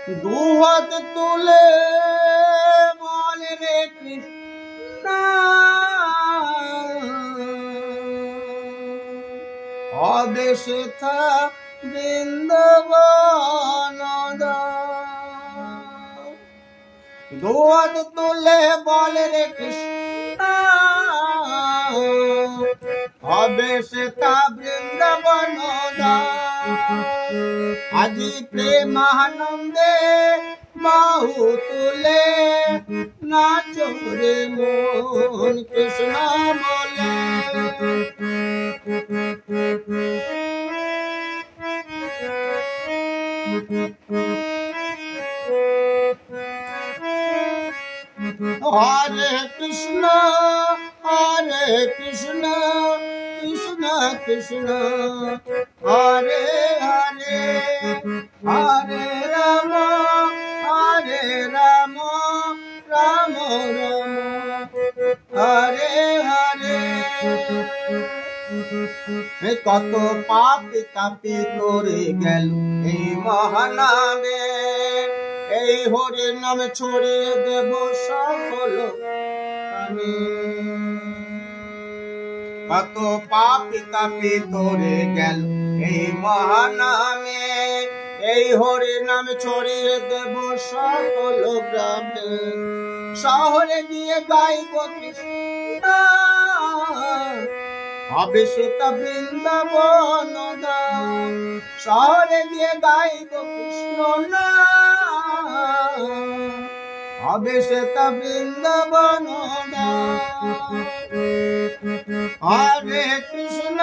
দুহাত তুলে বলে রে কৃষ্ণ হবে সেথা বৃন্দাবন দুহাত তুলে বলে রে কৃষ্ণ হবে সেথা বৃন্দাবন আজি প্রেমানন্দে বাহু তুলে নাচো রে মন কৃষ্ণ বলে হরে কৃষ্ণ কৃষ্ণ কৃষ্ণ হরে হরে হরে রাম রাম রাম হরে হরে কত পাপি তাপি করে গেল এই মহানামে এই হরির নামে ছড়িয়ে দেব সকল আমি কত পাপি তাপি করে গেল এই মহানামে এই হরির নামে ছড়িয়ে দেব সকল গ্রামে শহরে গিয়ে গাইব কৃষ্ণ হবে সেটা বৃন্দাবন শহরে গিয়ে গাইব কৃষ্ণ না হবে সেটা বৃন্দাবন হরে কৃষ্ণ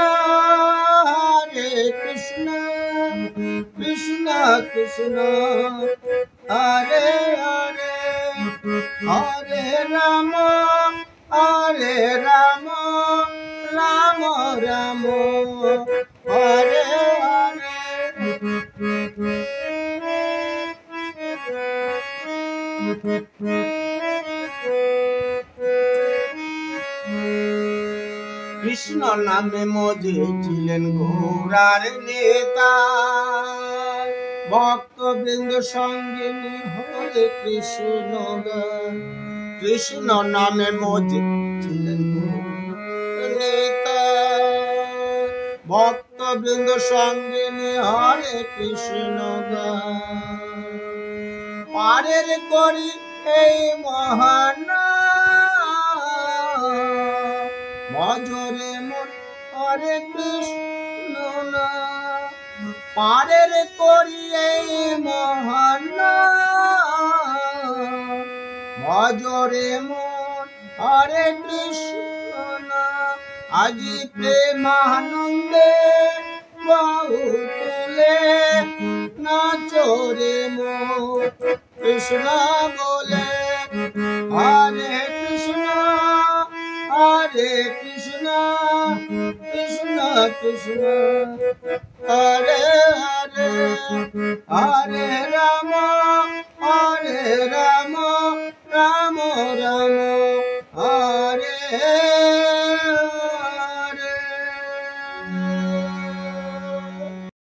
কৃষ্ণ কৃষ্ণ হরে হরে হরে রাম রাম রাম রাম হরে হরে কৃষ্ণ নামে মজে ছিলেন ঘোড়ার নেতা ভক্তবৃন্দ সঙ্গে হরে কৃষ্ণ কৃষ্ণ নামে মজে ছিলেন নেতা ভক্তবৃন্দ সঙ্গে হরে কৃষ্ণ পারের করি এই মহান মজরে মন হরে কৃষ্ণ পারের করি এই মহান মজরে মন হরে কৃষ্ণ আজি প্রেমানন্দে বাহু তুলে নাচো রে মন কৃষ্ণ বলে হরে কৃষ্ণ কৃষ্ণ কৃষ্ণ হরে হরে হরে রাম